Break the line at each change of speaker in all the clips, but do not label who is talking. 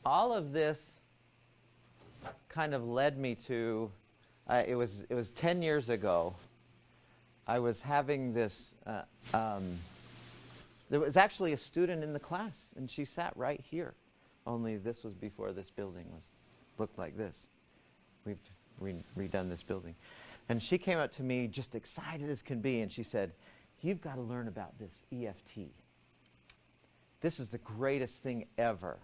all of this kind of led me to, it was 10 years ago. I was having this, there was actually a student in the class, and she sat right here. Only this was before this building looked like this. We've redone this building. And she came up to me just excited as can be, and she said, "You've got to learn about this EFT. This is the greatest thing ever."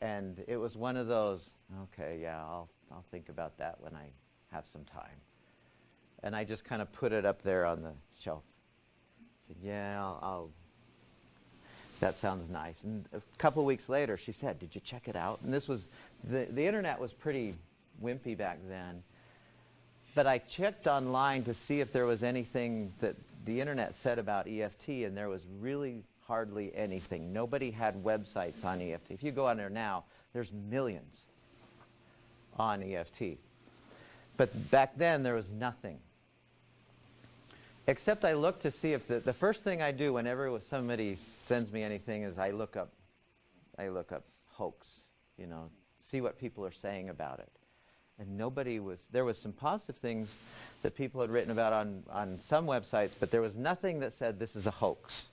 And it was one of those, okay, yeah, I'll think about that when I have some time. And I just kind of put it up there on the shelf. I said, yeah, I'll that sounds nice. And a couple weeks later, she said, "Did you check it out?" And this was, the internet was pretty wimpy back then. But I checked online to see if there was anything that the internet said about EFT, and there was really hardly anything. Nobody had websites on EFT. If you go on there now, there's millions on EFT. But back then, there was nothing. Except I look to see if the first thing I do whenever somebody sends me anything is I look up hoax, you know, see what people are saying about it. And there was some positive things that people had written about on some websites, but there was nothing that said this is a hoax.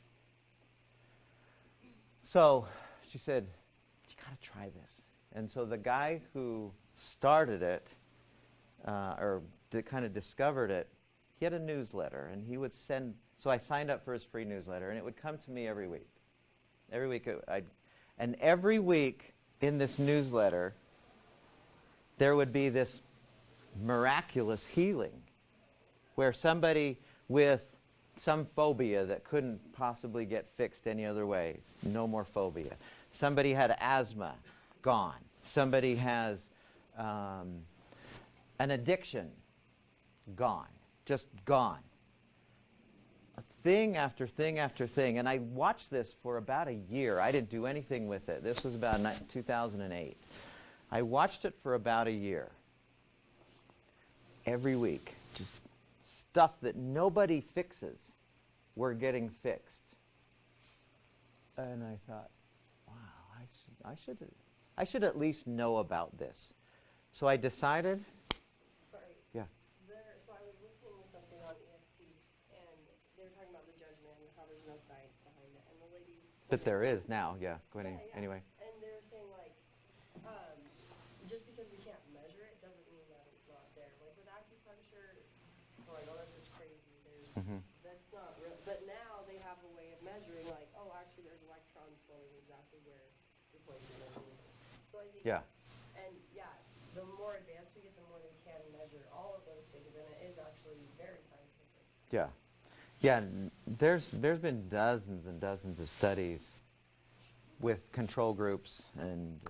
So she said, "You got to try this." And so the guy who started it, kind of discovered it, he had a newsletter, and he would send, so I signed up for his free newsletter, and it would come to me every week. Every week, and every week in this newsletter, there would be this miraculous healing where somebody with some phobia that couldn't possibly get fixed any other way, no more phobia. Somebody had asthma, gone. Somebody has an addiction, gone, just gone. Thing after thing after thing. And I watched this for about a year. I didn't do anything with it. This was about 2008. I watched it for about a year. Every week, just stuff that nobody fixes were getting fixed. And I thought, wow, I should at least know about this. So I decided.
Sorry.
Yeah.
So I was listening to something on EFT, and they were talking about the judgment and how there's no science behind it. And the ladies.
But there is now. Yeah. Go ahead.
Yeah.
Anyway.
And they were saying just because we can't measure it doesn't mean that it's not there. Like with acupuncture, I know that's crazy. That's not real. But now they have a way of measuring, like, oh, actually there's electrons flowing exactly where you're pointing the measurement. So I think.
Yeah.
And yeah, the more advanced we get, the more they can measure all of those things, and it is actually very scientific.
Yeah. Yeah, there's been dozens and dozens of studies with control groups and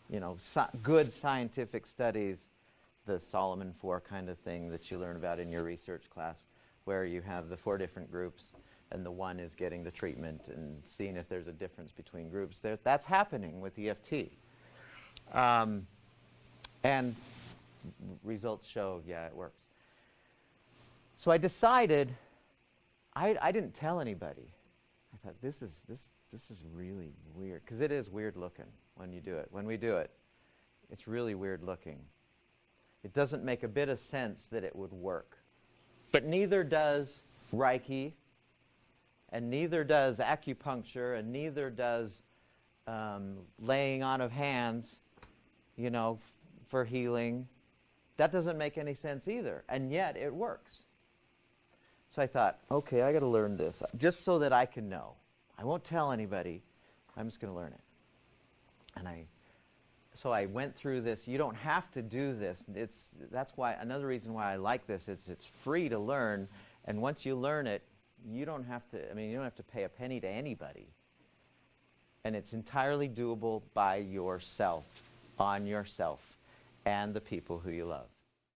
you know, good scientific studies, the Solomon 4 kind of thing that you learn about in your research class, where you have the 4 different groups and the one is getting the treatment and seeing if there's a difference between groups. That's happening with EFT. And results show, yeah, it works. So I decided, I didn't tell anybody. I thought, this is really weird, because it is weird looking when you do it. When we do it, it's really weird looking. It doesn't make a bit of sense that it would work. But neither does Reiki, and neither does acupuncture, and neither does laying on of hands, you know, for healing. That doesn't make any sense either, and yet it works. So I thought, okay, I got to learn this, just so that I can know. I won't tell anybody. I'm just going to learn it. And so I went through this. You don't have to do this. That's why, another reason why I like this is it's free to learn, and once you learn it, you don't have to pay a penny to anybody. And it's entirely doable by yourself, on yourself, and the people who you love.